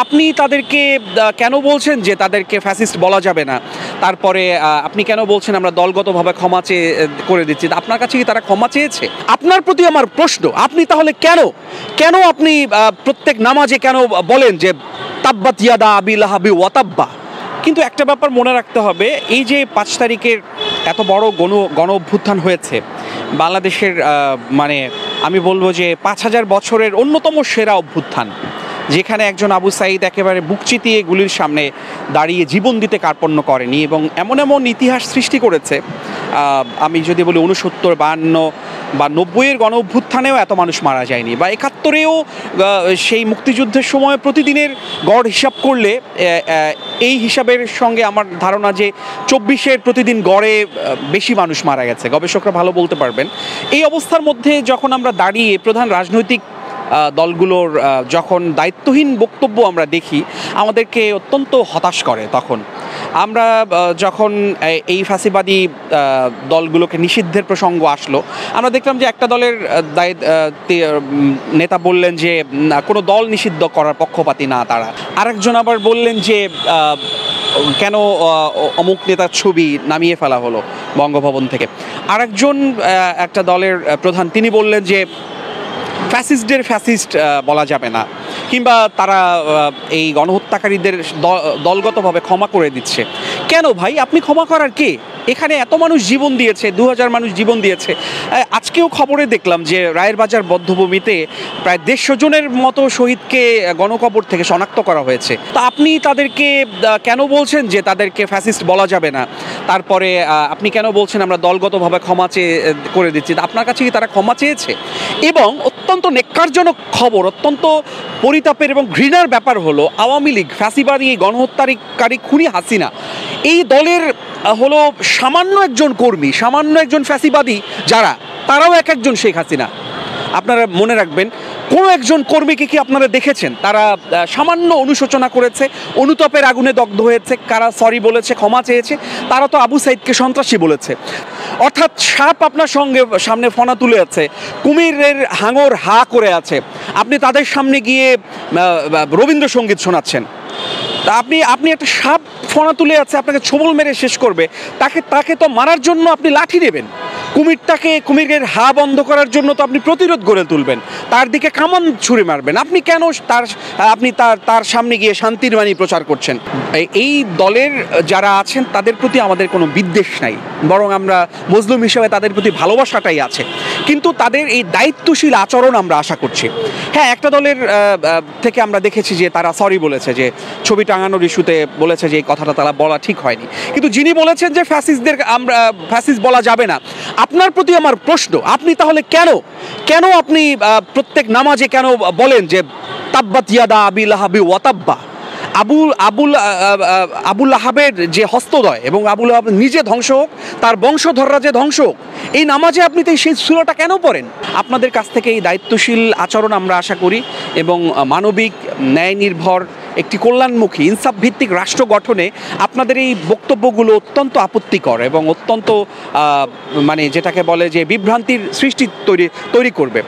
আপনি তাদেরকে কেন বলছেন যে তাদেরকে ফ্যাসিস্ট বলা যাবে না? তারপরে আপনি কেন বলছেন আমরা দলগতভাবে ক্ষমা চেয়ে করে দিচ্ছি? আপনার কাছে কি তারা ক্ষমা চেয়েছে? আপনার প্রতি আমার প্রশ্ন, আপনি তাহলে কেন আপনি প্রত্যেক নামাজে কেন বলেন যে তাব্বাত ইয়াদা আবি লাহাবি ওয়া তাব্বা? কিন্তু একটা ব্যাপার মনে রাখতে হবে, এই যে ৫ তারিখের এত বড় গণ অভ্যুত্থান হয়েছে বাংলাদেশের, মানে আমি বলবো যে ৫,০০০ বছরের অন্যতম সেরা অভ্যুত্থান, যেখানে একজন আবু সাঈদ একেবারে বুক চিতিয়ে গুলির সামনে দাঁড়িয়ে জীবন দিতে কার্পণ্য করেনি এবং এমন এমন ইতিহাস সৃষ্টি করেছে। আমি যদি বলি ৬৯, ৫২ বা ৯০-এর গণ অভ্যুত্থানেও এত মানুষ মারা যায়নি, বা ৭১-রেও সেই মুক্তিযুদ্ধের সময় প্রতিদিনের গড় হিসাব করলে এই হিসাবের সঙ্গে আমার ধারণা যে ২৪-এর প্রতিদিন গড়ে বেশি মানুষ মারা গেছে। গবেষকরা ভালো বলতে পারবেন। এই অবস্থার মধ্যে যখন আমরা দাঁড়িয়ে প্রধান রাজনৈতিক দলগুলোর যখন দায়িত্বহীন বক্তব্য আমরা দেখি, আমাদেরকে অত্যন্ত হতাশ করে। তখন আমরা যখন এই ফ্যাসিবাদী দলগুলোকে নিষিদ্ধের প্রসঙ্গ আসলো, আমরা দেখলাম যে একটা দলের নেতা বললেন যে কোনো দল নিষিদ্ধ করার পক্ষপাতী না তারা। আরেকজন আবার বললেন যে কেন অমুক নেতার ছবি নামিয়ে ফেলা হলো বঙ্গভবন থেকে। আরেকজন একটা দলের প্রধান, তিনি বললেন যে ফ্যাসিস্টদের ফ্যাসিস্ট বলা যাবে না, কিংবা তারা এই গণহত্যাকারীদের দলগতভাবে ক্ষমা করে দিচ্ছে। কেন ভাই, আপনি ক্ষমা করার কে? এখানে এত মানুষ জীবন দিয়েছে, ২,০০০ মানুষ জীবন দিয়েছে। আজকেও খবরে দেখলাম যে রায়ের বাজার বধ্যভূমিতে প্রায় ১৫০ জনের মতো শহীদকে গণকবর থেকে শনাক্ত করা হয়েছে। তা আপনি তাদেরকে কেন বলছেন যে তাদেরকে ফ্যাসিস্ট বলা যাবে না? তারপরে আপনি কেন বলছেন আমরা দলগতভাবে ক্ষমা চেয়ে করে দিচ্ছি? আপনার কাছে কি তারা ক্ষমা চেয়েছে? এবং অত্যন্ত নেক্কারজনক খবর, অত্যন্ত পরিতাপের এবং ঘৃণার ব্যাপার হলো, আওয়ামী লীগ, ফ্যাসিবাদী গণহত্যাকারী খুনি হাসিনা, এই দলের হলো সামান্য একজন কর্মী, সামান্য একজন ফ্যাসিবাদী যারা, তারাও এক একজন শেখ হাসিনা। আপনারা মনে রাখবেন, কোনো একজন কর্মীকে কি আপনারা দেখেছেন তারা সামান্য অনুশোচনা করেছে, অনুতাপের আগুনে দগ্ধ হয়েছে, কারা সরি বলেছে, ক্ষমা চেয়েছে? তারা তো আবু সাঈদকে সন্ত্রাসী বলেছে। অর্থাৎ সাপ আপনার সামনে ফনা তুলে আছে, কুমিরের হাঙর হা করে আছে, আপনি তাদের সামনে গিয়ে রবীন্দ্রসঙ্গীত শোনাচ্ছেন। তা আপনি একটা সাপ ফনা তুলে আছে, আপনাকে ছোবল মেরে শেষ করবে, তাকে তো মারার জন্য আপনি লাঠি নেবেন। কুমিরের হা বন্ধ করার জন্য তো আপনি প্রতিরোধ গড়ে তুলবেন, তার দিকে কামান ছুঁড়ে মারবেন। আপনি কেন তার সামনে গিয়ে শান্তির বাণী প্রচার করছেন? এই দলের যারা আছেন তাদের প্রতি আমাদের কোনো বিদ্বেষ নাই, বরং আমরা মজলুম হিসেবে তাদের প্রতি ভালোবাসাটাই আছে। কিন্তু তাদের এই দায়িত্বশীল আচরণ আমরা আশা করছি। হ্যাঁ, একটা দলের থেকে আমরা দেখেছি যে তারা সরি বলেছে, যে ছবি টাঙানোর ইস্যুতে বলেছে যে এই কথাটা তারা বলা ঠিক হয়নি। কিন্তু যিনি বলেছেন যে ফ্যাসিস্টদের আমরা ফ্যাসিস্ট বলা যাবে না, আপনার প্রতি আমার প্রশ্ন, আপনি তাহলে কেন আপনি প্রত্যেক নামাজে কেন বলেন যে তাব্বাত ইয়াদা আবি লাহাবি ওয়া তাব্বা? আবুল আহাবের যে হস্তদয় এবং আবুল আহাব নিজে ধ্বংস হোক, তার বংশধররা যে ধ্বংস হোক, এই নামাজে আপনি তো সেই সূরাটা কেন পড়েন? আপনাদের কাছ থেকে এই দায়িত্বশীল আচরণ আমরা আশা করি, এবং মানবিক, ন্যায় নির্ভর, একটি কল্যাণমুখী, ইনসাফ ভিত্তিক রাষ্ট্র গঠনে আপনাদের এই বক্তব্যগুলো অত্যন্ত আপত্তিকর এবং অত্যন্ত মানে যেটাকে বলে যে বিভ্রান্তির সৃষ্টি তৈরি করবে।